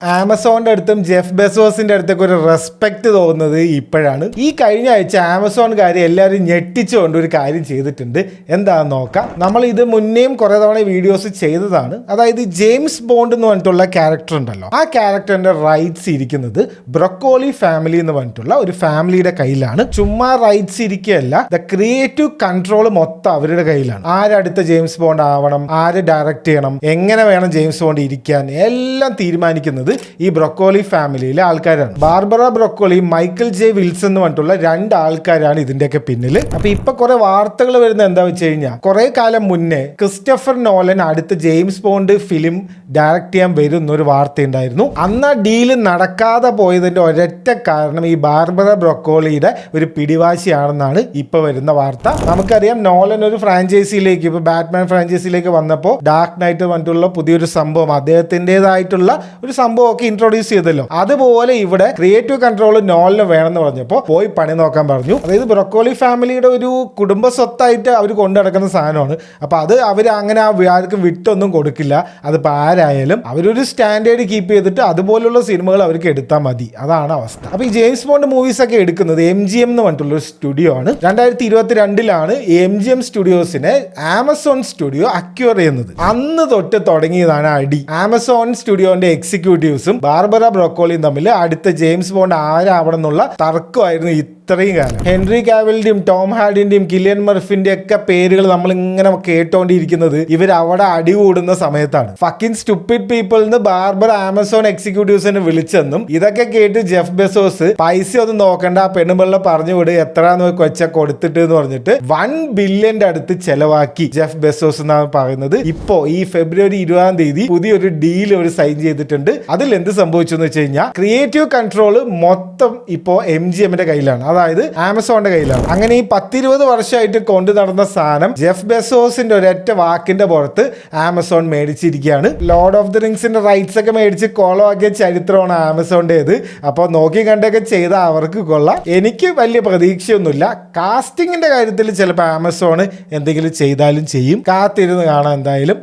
ആമസോണിന്റെ അടുത്തും ജെഫ് ബെസോസിന്റെ അടുത്തൊക്കെ ഒരു റെസ്പെക്ട് തോന്നുന്നത് ഇപ്പോഴാണ്. ഈ കഴിഞ്ഞ ആഴ്ച ആമസോൺകാർ എല്ലാവരും ഞെട്ടിച്ചുകൊണ്ട് ഒരു കാര്യം ചെയ്തിട്ടുണ്ട്. എന്താണെന്ന് നോക്കാം. നമ്മൾ ഇത് മുന്നേയും കുറെ തവണ വീഡിയോസ് ചെയ്തതാണ്. അതായത് ജെയിംസ് ബോണ്ട് എന്ന് പറഞ്ഞിട്ടുള്ള ക്യാരക്ടർ ഉണ്ടല്ലോ, ആ ക്യാരക്ടറിന്റെ റൈറ്റ്സ് ഇരിക്കുന്നത് ബ്രൊക്കോളി ഫാമിലി എന്ന് പറഞ്ഞിട്ടുള്ള ഒരു ഫാമിലിയുടെ കയ്യിലാണ്. ചുമ്മാ റൈറ്റ്സ് ഇരിക്കുകയല്ല, ദ ക്രിയേറ്റീവ് കൺട്രോൾ മൊത്തം അവരുടെ കയ്യിലാണ്. ആരടുത്ത ജെയിംസ് ബോണ്ട് ആവണം, ആര് ഡയറക്റ്റ് ചെയ്യണം, എങ്ങനെ വേണം ജെയിംസ് ബോണ്ട് ഇരിക്കാൻ, എല്ലാം തീരുമാനിക്കുന്നത് ഈ ബ്രൊക്കോളി ഫാമിലിയിലെ ആൾക്കാരാണ്. Barbara broccoli, Michael J Wilson എന്ന് പറഞ്ഞിട്ടുള്ള രണ്ട് ആൾക്കാരാണ് ഇതിന്റെയൊക്കെ പിന്നില്. അപ്പൊ ഇപ്പൊ കുറെ വാർത്തകൾ വരുന്നത് എന്താ വെച്ച് കഴിഞ്ഞാൽ, കുറെ കാലം മുന്നേ ക്രിസ്റ്റഫർ നോലൻ അടുത്ത ജെയിംസ് ബോണ്ട് ഫിലിം ഡയറക്ട് ചെയ്യാൻ വരും എന്നൊരു വാർത്ത ഉണ്ടായിരുന്നു. അന്ന് ആ ഡീല് നടക്കാതെ പോയതിന്റെ ഒരൊറ്റ കാരണം ഈ ബാർബറ ബ്രൊക്കോളിയുടെ ഒരു പിടിവാശിയാണെന്നാണ് ഇപ്പൊ വരുന്ന വാർത്ത. നമുക്കറിയാം നോലൻ ഒരു ഫ്രാഞ്ചൈസിയിലേക്ക്, ഇപ്പൊ ബാറ്റ്മാൻ ഫ്രാഞ്ചൈസിയിലേക്ക് വന്നപ്പോൾ ഡാർക്ക് നൈറ്റ് പറഞ്ഞിട്ടുള്ള പുതിയൊരു സംഭവം, അദ്ദേഹത്തിൻ്റെതായിട്ടുള്ള ഒരു സംഭവം ഒക്കെ ഇൻട്രൊഡ്യൂസ് ചെയ്തല്ലോ. അതുപോലെ ഇവിടെ ക്രിയേറ്റീവ് കൺട്രോൾ നോലിന് വേണമെന്ന് പറഞ്ഞപ്പോൾ പോയി പണി നോക്കാൻ പറഞ്ഞു. അതായത് ബ്രൊക്കോളി ഫാമിലിയുടെ ഒരു കുടുംബ സ്വത്തായിട്ട് അവർ കൊണ്ടു നടക്കുന്ന സാധനമാണ്. അപ്പൊ അത് അവർ അങ്ങനെ ആർക്കും വിട്ടൊന്നും കൊടുക്കില്ല. അതിപ്പോൾ ആരായാലും അവരൊരു സ്റ്റാൻഡേർഡ് കീപ്പ് ചെയ്തിട്ട് അതുപോലുള്ള സിനിമകൾ അവർക്ക് എടുത്താൽ മതി. അതാണ് അവസ്ഥ. അപ്പൊ ഈ ജെയിംസ് ബോണ്ട് മൂവീസ് ഒക്കെ എടുക്കുന്നത് MGM എന്ന് പറഞ്ഞിട്ടുള്ള ഒരു സ്റ്റുഡിയോ ആണ്. 2022 MGM സ്റ്റുഡിയോസിനെ ആമസോൺ സ്റ്റുഡിയോ അക്വയർ ചെയ്യുന്നത്. അന്ന് തൊട്ട് തുടങ്ങിയതാണ് അടി. ആമസോൺ സ്റ്റുഡിയോന്റെ എക്സിക്യൂട്ടീവ്സും ബാർബറ ബ്രൊക്കോളിയും തമ്മിൽ അടുത്ത ജെയിംസ് ബോണ്ട് ആരാവണം എന്നുള്ള തർക്കമായിരുന്നു ഇത്രയും കാലം. ഹെൻറി കാവലിന്റെയും ടോം ഹാർഡിന്റെയും കിലിയൻ മർഫിന്റെ ഒക്കെ പേരുകൾ നമ്മൾ ഇങ്ങനെ കേട്ടോണ്ടിരിക്കുന്നത് ഇവർ അവിടെ അടികൂടുന്ന സമയത്താണ്. ഫക്കിൻ സ്റ്റുപ്പിഡ് പീപ്പിൾ എന്ന് ബാർബർ ആമസോൺ എക്സിക്യൂട്ടീവ്സിനെ വിളിച്ചെന്നും ഇതൊക്കെ കേട്ട് ജെഫ് ബെസോസ് പൈസ ഒന്നും നോക്കണ്ട, ആ പെണ്ണുമ്പിള്ള പറഞ്ഞു വിട്, എത്രാന്ന് വെച്ച കൊടുത്തിട്ട് എന്ന് പറഞ്ഞിട്ട് $1 ബില്യൺ അടുത്ത് ചെലവാക്കി ജെഫ് ബെസോസ് എന്നാണ് പറയുന്നത്. ഇപ്പോ ഈ ഫെബ്രുവരി 20 പുതിയൊരു ഡീൽ അവർ സൈൻ ചെയ്തിട്ടുണ്ട്. അതിൽ എന്ത് സംഭവിച്ചു എന്ന് വെച്ച് കഴിഞ്ഞാൽ ക്രിയേറ്റീവ് കൺട്രോൾ മൊത്തം ഇപ്പോ MGMന്റെ കയ്യിലാണ്, അതായത് ആമസോണിന്റെ കയ്യിലാണ്. അങ്ങനെ ഈ 10-20 വർഷമായിട്ട് കൊണ്ടു നടന്ന സാധനം ജെഫ് ബെസോസിന്റെ ഒരൊറ്റ വാക്കിന്റെ പുറത്ത് ആമസോൺ മേടിച്ചിരിക്കുകയാണ്. ലോർഡ് ഓഫ് ദി റിങ്സിന്റെ റൈറ്റ്സ് ഒക്കെ മേടിച്ച് കോളമാക്കിയ ചരിത്രമാണ് ആമസോണിന്റേത്. അപ്പോൾ നോക്കി കണ്ടൊക്കെ ചെയ്ത അവർക്ക് കൊള്ളാം. എനിക്ക് വലിയ പ്രതീക്ഷയൊന്നുമില്ല. കാസ്റ്റിംഗിന്റെ കാര്യത്തിൽ ചിലപ്പോൾ ആമസോൺ എന്തെങ്കിലും ചെയ്താലും ചെയ്യും. കാത്തിരുന്ന് കാണാം എന്തായാലും.